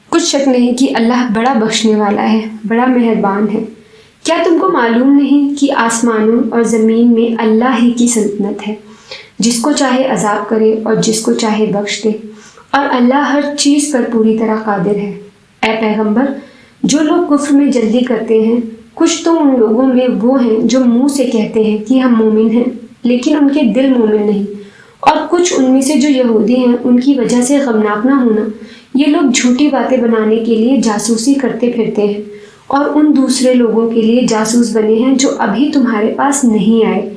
کچھ شک نہیں کہ اللہ بڑا بخشنے والا ہے، بڑا مہربان ہے۔ کیا تم کو معلوم نہیں کہ آسمانوں اور زمین میں اللہ ہی کی سلطنت ہے، جس کو چاہے عذاب کرے اور جس کو چاہے بخش دے، اور اللہ ہر چیز پر پوری طرح قادر ہے۔ اے پیغمبر، جو لوگ کفر میں جلدی کرتے ہیں، کچھ تو ان لوگوں میں وہ ہیں جو منہ سے کہتے ہیں کہ ہم مومن ہیں، لیکن ان کے دل مومن نہیں، اور کچھ ان میں سے جو یہودی ہیں، ان کی وجہ سے غمناک نہ ہونا۔ یہ لوگ جھوٹی باتیں بنانے کے لیے جاسوسی کرتے پھرتے ہیں، اور ان دوسرے لوگوں کے لیے جاسوس بنے ہیں جو ابھی تمہارے پاس نہیں آئے۔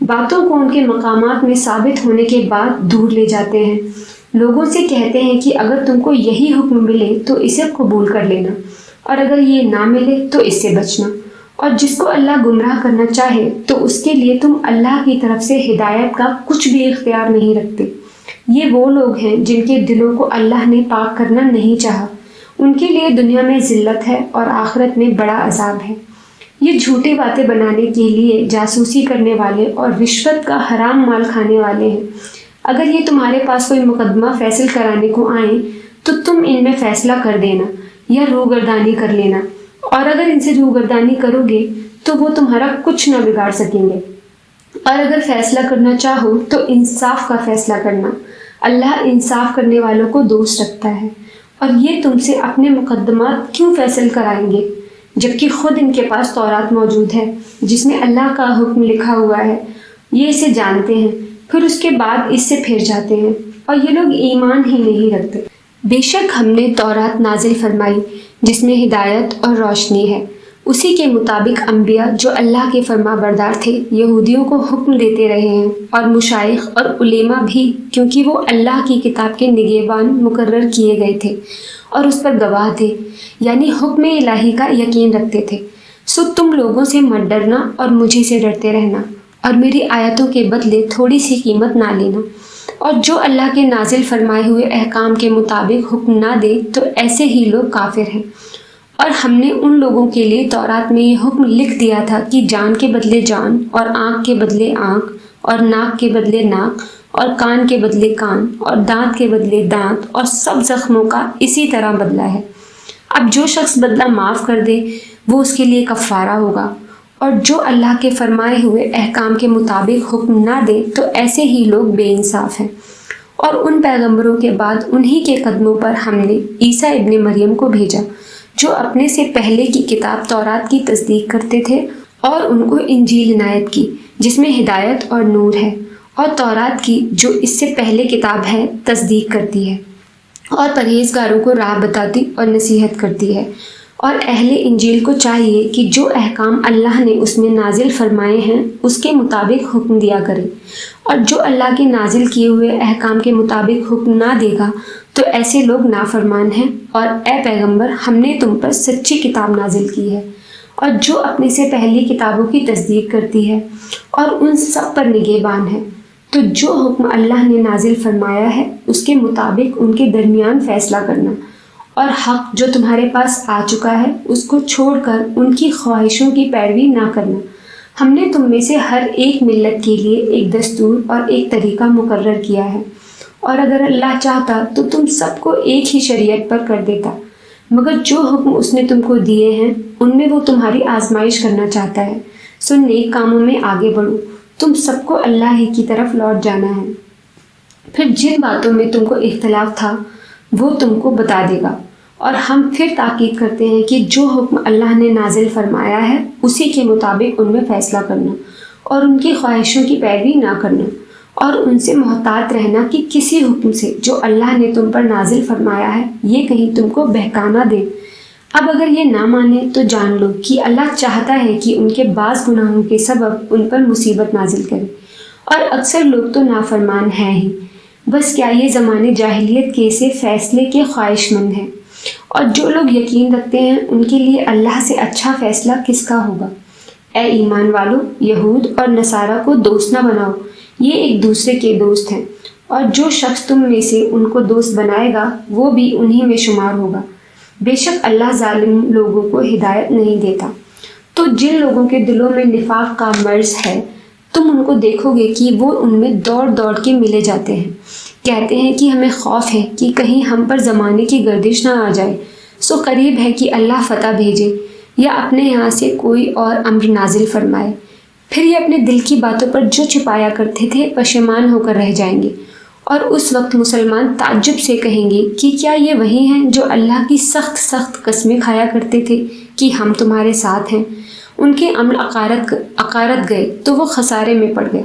باتوں کو ان کے مقامات میں ثابت ہونے کے بعد دور لے جاتے ہیں۔ لوگوں سے کہتے ہیں کہ اگر تم کو یہی حکم ملے تو اسے قبول کر لینا، اور اگر یہ نہ ملے تو اس سے بچنا، اور جس کو اللہ گمراہ کرنا چاہے تو اس کے لیے تم اللہ کی طرف سے ہدایت کا کچھ بھی اختیار نہیں رکھتے۔ یہ وہ لوگ ہیں جن کے دلوں کو اللہ نے پاک کرنا نہیں چاہا، ان کے لیے دنیا میں ذلت ہے اور آخرت میں بڑا عذاب ہے۔ یہ جھوٹی باتیں بنانے کے لیے جاسوسی کرنے والے اور رشوت کا حرام مال کھانے والے ہیں۔ اگر یہ تمہارے پاس کوئی مقدمہ فیصل کرانے کو آئیں تو تم ان میں فیصلہ کر دینا یا روگردانی کر لینا، اور اگر ان سے روگردانی کرو گے تو وہ تمہارا کچھ نہ بگاڑ سکیں گے، اور اگر فیصلہ کرنا چاہو تو انصاف کا فیصلہ کرنا۔ اللہ انصاف کرنے والوں کو دوست رکھتا ہے۔ اور یہ تم سے اپنے مقدمات کیوں فیصل کرائیں گے جبکہ خود ان کے پاس تورات موجود ہے جس میں اللہ کا حکم لکھا ہوا ہے؟ یہ اسے جانتے ہیں، پھر اس کے بعد اس سے پھر جاتے ہیں، اور یہ لوگ ایمان ہی نہیں رکھتے۔ بے شک ہم نے تورات نازل فرمائی جس میں ہدایت اور روشنی ہے، اسی کے مطابق انبیاء جو اللہ کے فرما بردار تھے یہودیوں کو حکم دیتے رہے ہیں، اور مشائخ اور علماء بھی، کیونکہ وہ اللہ کی کتاب کے نگہبان مقرر کیے گئے تھے اور اس پر گواہ تھے، یعنی حکم الہی کا یقین رکھتے تھے۔ سو تم لوگوں سے مت ڈرنا اور مجھے سے ڈرتے رہنا، اور میری آیتوں کے بدلے تھوڑی سی قیمت نہ لینا، اور جو اللہ کے نازل فرمائے ہوئے احکام کے مطابق حکم نہ دے تو ایسے ہی لوگ کافر ہیں۔ اور ہم نے ان لوگوں کے لیے تورات میں یہ حکم لکھ دیا تھا کہ جان کے بدلے جان، اور آنکھ کے بدلے آنکھ، اور ناک کے بدلے ناک، اور کان کے بدلے کان، اور دانت کے بدلے دانت، اور سب زخموں کا اسی طرح بدلہ ہے۔ اب جو شخص بدلہ معاف کر دے وہ اس کے لیے کفارہ ہوگا، اور جو اللہ کے فرمائے ہوئے احکام کے مطابق حکم نہ دے تو ایسے ہی لوگ بے انصاف ہیں۔ اور ان پیغمبروں کے بعد انہی کے قدموں پر ہم نے عیسیٰ ابن مریم کو بھیجا، جو اپنے سے پہلے کی کتاب تورات کی تصدیق کرتے تھے، اور ان کو انجیل عنایت کی جس میں ہدایت اور نور ہے، اور تورات کی جو اس سے پہلے کتاب ہے تصدیق کرتی ہے، اور پرہیزگاروں کو راہ بتاتی اور نصیحت کرتی ہے۔ اور اہل انجیل کو چاہیے کہ جو احکام اللہ نے اس میں نازل فرمائے ہیں اس کے مطابق حکم دیا کرے، اور جو اللہ کے نازل کیے ہوئے احکام کے مطابق حکم نہ دے گا تو ایسے لوگ نافرمان ہیں۔ اور اے پیغمبر، ہم نے تم پر سچی کتاب نازل کی ہے، اور جو اپنے سے پہلی کتابوں کی تصدیق کرتی ہے اور ان سب پر نگہبان ہے، تو جو حکم اللہ نے نازل فرمایا ہے اس کے مطابق ان کے درمیان فیصلہ کرنا، اور حق جو تمہارے پاس آ چکا ہے اس کو چھوڑ کر ان کی خواہشوں کی پیروی نہ کرنا۔ ہم نے تم میں سے ہر ایک ملت کے لیے ایک دستور اور ایک طریقہ مقرر کیا ہے، اور اگر اللہ چاہتا تو تم سب کو ایک ہی شریعت پر کر دیتا، مگر جو حکم اس نے تم کو دیے ہیں ان میں وہ تمہاری آزمائش کرنا چاہتا ہے۔ سو نیک کاموں میں آگے بڑھو، تم سب کو اللہ ہی کی طرف لوٹ جانا ہے۔ پھر جن باتوں میں تم کو اختلاف تھا وہ تم کو بتا دے گا، اور ہم پھر تاکید کرتے ہیں کہ جو حکم اللہ نے نازل فرمایا ہے اسی کے مطابق ان میں فیصلہ کرنا، اور ان کی خواہشوں کی پیروی نہ کرنا، اور ان سے محتاط رہنا کہ کسی حکم سے جو اللہ نے تم پر نازل فرمایا ہے یہ کہیں تم کو بہکا نہ دے۔ اب اگر یہ نہ مانے تو جان لو کہ اللہ چاہتا ہے کہ ان کے بعض گناہوں کے سبب ان پر مصیبت نازل کرے، اور اکثر لوگ تو نافرمان ہیں ہی۔ بس کیا یہ زمانے جاہلیت کے سے فیصلے کے خواہش مند ہیں، اور جو لوگ یقین رکھتے ہیں ان کے لیے اللہ سے اچھا فیصلہ کس کا ہوگا۔ اے ایمان والو، یہود اور نصارہ کو دوست نہ بناؤ، یہ ایک دوسرے کے دوست ہیں، اور جو شخص تم میں سے ان کو دوست بنائے گا وہ بھی انہی میں شمار ہوگا۔ بے شک اللہ ظالم لوگوں کو ہدایت نہیں دیتا۔ تو جن لوگوں کے دلوں میں نفاق کا مرض ہے تم ان کو دیکھو گے کہ وہ ان میں دوڑ دوڑ کے ملے جاتے ہیں، کہتے ہیں کہ ہمیں خوف ہے کہ کہیں ہم پر زمانے کی گردش نہ آ جائے، سو قریب ہے کہ اللہ فتح بھیجے یا اپنے یہاں سے کوئی اور امر نازل فرمائے۔ پھر یہ اپنے دل کی باتوں پر جو چھپایا کرتے تھے پشیمان ہو کر رہ جائیں گے، اور اس وقت مسلمان تعجب سے کہیں گے کہ کیا یہ وہی ہیں جو اللہ کی سخت سخت قسمیں کھایا کرتے تھے کہ ہم تمہارے ساتھ ہیں۔ ان کے عمل عقارت گئے تو وہ خسارے میں پڑ گئے۔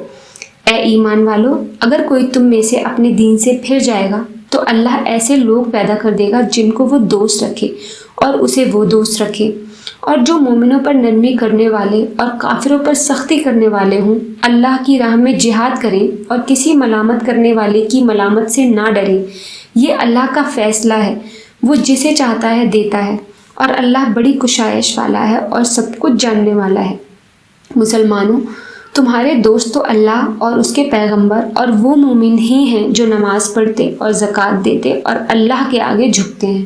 اے ایمان والو، اگر کوئی تم میں سے اپنے دین سے پھر جائے گا تو اللہ ایسے لوگ پیدا کر دے گا جن کو وہ دوست رکھے اور اسے وہ دوست رکھے، اور جو مومنوں پر نرمی کرنے والے اور کافروں پر سختی کرنے والے ہوں، اللہ کی راہ میں جہاد کریں اور کسی ملامت کرنے والے کی ملامت سے نہ ڈریں۔ یہ اللہ کا فیصلہ ہے، وہ جسے چاہتا ہے دیتا ہے، اور اللہ بڑی کشائش والا ہے اور سب کچھ جاننے والا ہے۔ مسلمانوں، تمہارے دوست تو اللہ اور اس کے پیغمبر اور وہ مومن ہی ہیں جو نماز پڑھتے اور زکوٰۃ دیتے اور اللہ کے آگے جھکتے ہیں۔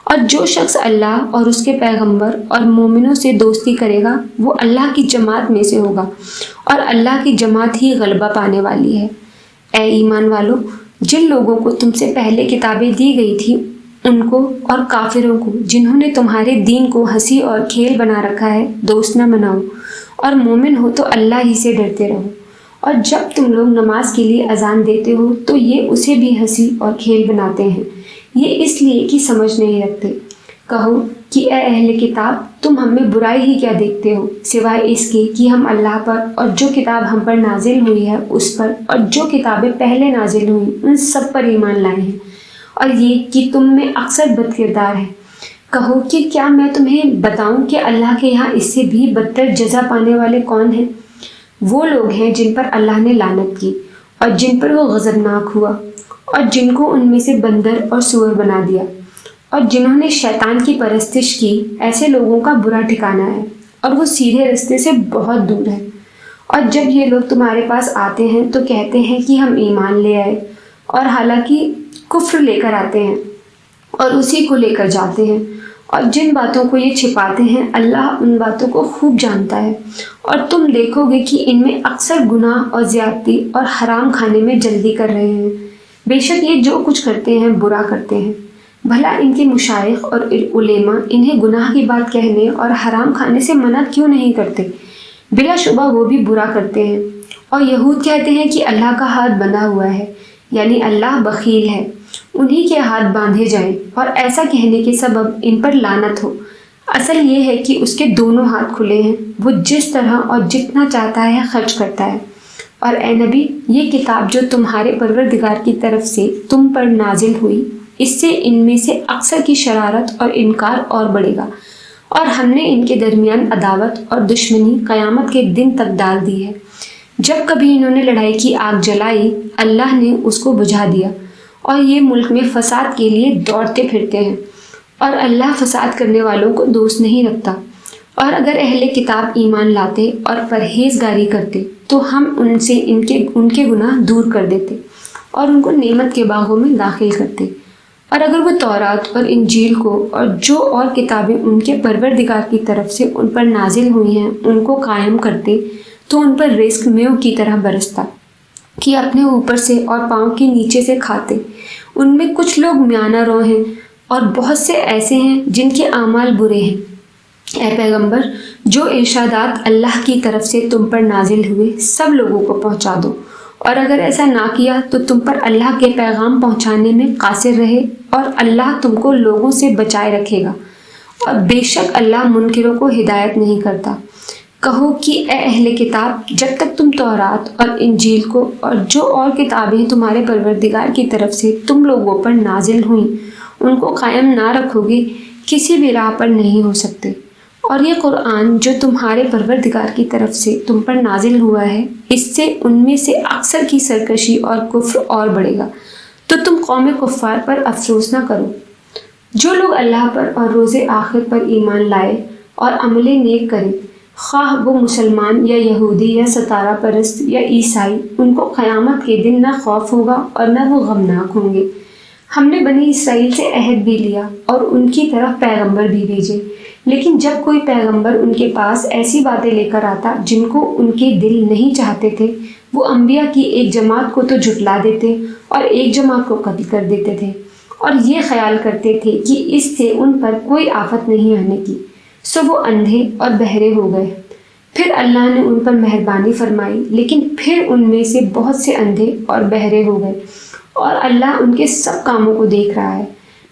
اور جو شخص اللہ اور اس کے پیغمبر اور مومنوں سے دوستی کرے گا وہ اللہ کی جماعت میں سے ہوگا، اور اللہ کی جماعت ہی غلبہ پانے والی ہے۔ اے ایمان والو، جن لوگوں کو تم سے پہلے کتابیں دی گئی تھی ان کو اور کافروں کو جنہوں نے تمہارے دین کو ہنسی اور کھیل بنا رکھا ہے دوست نہ بناؤ، اور مومن ہو تو اللہ ہی سے ڈرتے رہو۔ اور جب تم لوگ نماز کے لیے اذان دیتے ہو تو یہ اسے بھی ہنسی اور کھیل بناتے ہیں، یہ اس لیے کہ سمجھ نہیں رکھتے۔ کہو کہ اے اہل کتاب، تم ہم میں برائی ہی کیا دیکھتے ہو سوائے اس کے کہ ہم اللہ پر اور جو کتاب ہم پر نازل ہوئی ہے اس پر اور جو کتابیں پہلے نازل ہوئیں ان سب پر ایمان لائے ہیں، اور یہ کہ تم میں اکثر بد کردار ہے۔ کہو کہ کیا میں تمہیں بتاؤں کہ اللہ کے یہاں اس سے بھی بدتر جزا پانے والے کون ہیں؟ وہ لوگ ہیں جن پر اللہ نے لعنت کی اور جن پر وہ غضبناک ہوا، اور جن کو ان میں سے بندر اور سور بنا دیا، اور جنہوں نے شیطان کی پرستش کی، ایسے لوگوں کا برا ٹھکانہ ہے، اور وہ سیدھے راستے سے بہت دور ہے۔ اور جب یہ لوگ تمہارے پاس آتے ہیں تو کہتے ہیں کہ ہم ایمان لے آئے، اور حالانکہ کفر لے کر آتے ہیں اور اسی کو لے کر جاتے ہیں، اور جن باتوں کو یہ چھپاتے ہیں اللہ ان باتوں کو خوب جانتا ہے، اور تم دیکھو گے کہ ان میں اکثر گناہ اور زیادتی اور حرام کھانے میں جلدی کر رہے ہیں۔ بے شک یہ جو کچھ کرتے ہیں برا کرتے ہیں۔ بھلا ان کے مشائخ اور علماء انہیں گناہ کی بات کہنے اور حرام کھانے سے منع کیوں نہیں کرتے؟ بلا شبہ وہ بھی برا کرتے ہیں۔ اور یہود کہتے ہیں کہ اللہ کا ہاتھ بندھا ہوا ہے، یعنی اللہ بخیل ہے، انہی کے ہاتھ باندھے جائیں، اور ایسا کہنے کے سبب ان پر لعنت ہو۔ اصل یہ ہے کہ اس کے دونوں ہاتھ کھلے ہیں، وہ جس طرح اور جتنا چاہتا ہے خرچ کرتا ہے۔ اور اے نبی، یہ کتاب جو تمہارے پروردگار کی طرف سے تم پر نازل ہوئی، اس سے ان میں سے اکثر کی شرارت اور انکار اور بڑھے گا، اور ہم نے ان کے درمیان عداوت اور دشمنی قیامت کے دن تک ڈال دی ہے۔ جب کبھی انہوں نے لڑائی کی آگ جلائی اللہ نے اس کو بجھا دیا، اور یہ ملک میں فساد کے لیے دوڑتے پھرتے ہیں، اور اللہ فساد کرنے والوں کو دوست نہیں رکھتا۔ اور اگر اہل کتاب ایمان لاتے اور پرہیزگاری کرتے تو ہم ان سے ان کے گناہ دور کر دیتے اور ان کو نعمت کے باغوں میں داخل کرتے۔ اور اگر وہ تورات اور انجیل کو اور جو اور کتابیں ان کے پروردگار کی طرف سے ان پر نازل ہوئی ہیں ان کو قائم کرتے تو ان پر رزق میوہ کی طرح برستا کہ اپنے اوپر سے اور پاؤں کے نیچے سے کھاتے۔ ان میں کچھ لوگ میانہ رو ہیں اور بہت سے ایسے ہیں جن کے اعمال برے ہیں۔ اے پیغمبر، جو ارشادات اللہ کی طرف سے تم پر نازل ہوئے سب لوگوں کو پہنچا دو، اور اگر ایسا نہ کیا تو تم پر اللہ کے پیغام پہنچانے میں قاصر رہے، اور اللہ تم کو لوگوں سے بچائے رکھے گا، اور بے شک اللہ منکروں کو ہدایت نہیں کرتا۔ کہو کہ اے اہل کتاب، جب تک تم تورات اور انجیل کو اور جو اور کتابیں تمہارے پروردگار کی طرف سے تم لوگوں پر نازل ہوئیں ان کو قائم نہ رکھو گے کسی بھی راہ پر نہیں ہو سکتے۔ اور یہ قرآن جو تمہارے پروردگار کی طرف سے تم پر نازل ہوا ہے، اس سے ان میں سے اکثر کی سرکشی اور کفر اور بڑھے گا، تو تم قوم کفار پر افسوس نہ کرو۔ جو لوگ اللہ پر اور روز آخر پر ایمان لائے اور عمل نیک کریں، خواہ وہ مسلمان یا یہودی یا ستارہ پرست یا عیسائی، ان کو قیامت کے دن نہ خوف ہوگا اور نہ وہ غمناک ہوں گے۔ ہم نے بنی اسرائیل سے عہد بھی لیا اور ان کی طرف پیغمبر بھی بھیجے، لیکن جب کوئی پیغمبر ان کے پاس ایسی باتیں لے کر آتا جن کو ان کے دل نہیں چاہتے تھے وہ انبیاء کی ایک جماعت کو تو جھٹلا دیتے اور ایک جماعت کو قتل کر دیتے تھے، اور یہ خیال کرتے تھے کہ اس سے ان پر کوئی آفت نہیں آنے کی، سو وہ اندھے اور بہرے ہو گئے۔ پھر اللہ نے ان پر مہربانی فرمائی، لیکن پھر ان میں سے بہت سے اندھے اور بہرے ہو گئے، اور اللہ ان کے سب کاموں کو دیکھ رہا ہے۔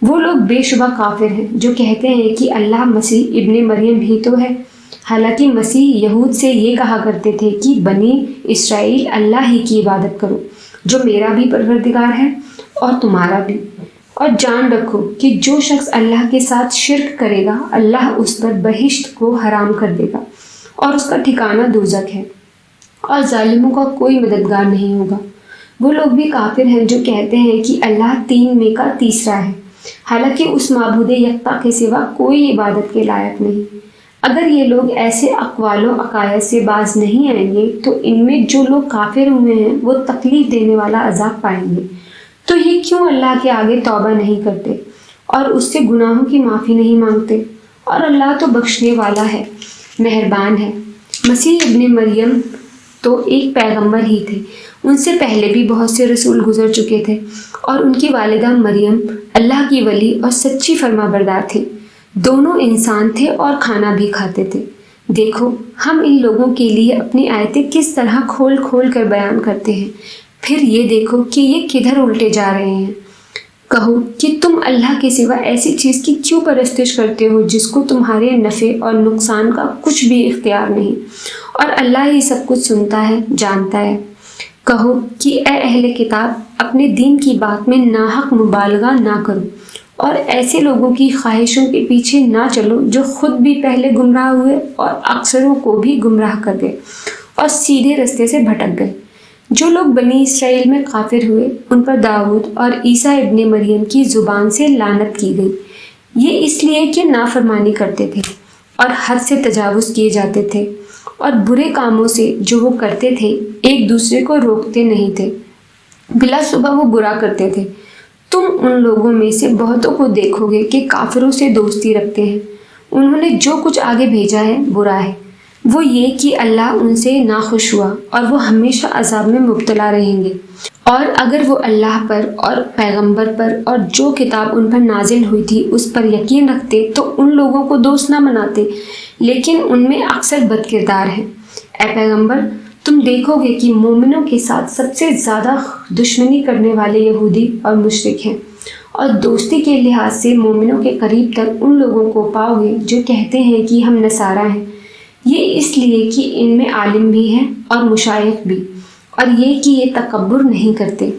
وہ لوگ بے شبہ کافر ہیں جو کہتے ہیں کہ اللہ مسیح ابن مریم بھی تو ہے، حالانکہ مسیح یہود سے یہ کہا کرتے تھے کہ بنی اسرائیل اللہ ہی کی عبادت کرو، جو میرا بھی پروردگار ہے اور تمہارا بھی، اور جان رکھو کہ جو شخص اللہ کے ساتھ شرک کرے گا اللہ اس پر بہشت کو حرام کر دے گا اور اس کا ٹھکانہ دوزخ ہے، اور ظالموں کا کوئی مددگار نہیں ہوگا۔ وہ لوگ بھی کافر ہیں جو کہتے ہیں کہ اللہ تین میں کا تیسرا ہے، حالانکہ اس معبود یکتا کے سوا کوئی عبادت کے لائق نہیں۔ اگر یہ لوگ ایسے اقوال و عقائد سے باز نہیں آئیں گے تو ان میں جو لوگ کافر ہوئے ہیں وہ تکلیف دینے والا عذاب پائیں گے۔ تو یہ کیوں اللہ کے آگے توبہ نہیں کرتے اور اس سے گناہوں کی معافی نہیں مانگتے؟ اور اللہ تو بخشنے والا ہے، مہربان ہے۔ مسیح ابن مریم تو ایک پیغمبر ہی تھے، ان سے پہلے بھی بہت سے رسول گزر چکے تھے، اور ان کی والدہ مریم اللہ کی ولی اور سچی فرما بردار تھی۔ دونوں انسان تھے اور کھانا بھی کھاتے تھے۔ دیکھو ہم ان لوگوں کے لیے اپنی آیتیں کس طرح کھول کھول کر بیان کرتے ہیں، پھر یہ دیکھو کہ یہ کدھر الٹے جا رہے ہیں۔ کہو کہ تم اللہ کے سوا ایسی چیز کی کیوں پرستش کرتے ہو جس کو تمہارے نفع اور نقصان کا کچھ بھی اختیار نہیں، اور اللہ ہی سب کچھ سنتا ہے، جانتا ہے۔ کہو کہ اے اہل کتاب، اپنے دین کی بات میں ناحق مبالغہ نہ کرو، اور ایسے لوگوں کی خواہشوں کے پیچھے نہ چلو جو خود بھی پہلے گمراہ ہوئے اور اکثروں کو بھی گمراہ کر گئے اور سیدھے رستے سے بھٹک گئے۔ جو لوگ بنی اسرائیل میں کافر ہوئے ان پر داؤد اور عیسیٰ ابن مریم کی زبان سے لعنت کی گئی، یہ اس لیے کہ نافرمانی کرتے تھے اور حد سے تجاوز کیے جاتے تھے، اور برے کاموں سے جو وہ کرتے تھے ایک دوسرے کو روکتے نہیں تھے، بلا صبح وہ برا کرتے تھے۔ تم ان لوگوں میں سے بہتوں کو دیکھو گے کہ کافروں سے دوستی رکھتے ہیں، انہوں نے جو کچھ آگے بھیجا ہے برا ہے، وہ یہ کہ اللہ ان سے ناخوش ہوا اور وہ ہمیشہ عذاب میں مبتلا رہیں گے۔ اور اگر وہ اللہ پر اور پیغمبر پر اور جو کتاب ان پر نازل ہوئی تھی اس پر یقین رکھتے تو ان لوگوں کو دوست نہ مناتے، لیکن ان میں اکثر بد کردار ہیں۔ اے پیغمبر، تم دیکھو گے کہ مومنوں کے ساتھ سب سے زیادہ دشمنی کرنے والے یہودی اور مشرک ہیں، اور دوستی کے لحاظ سے مومنوں کے قریب تر ان لوگوں کو پاؤ گے جو کہتے ہیں کہ ہم نصارہ ہیں، یہ اس لیے کہ ان میں عالم بھی ہیں اور مشائخ بھی، اور یہ کہ یہ تکبر نہیں کرتے۔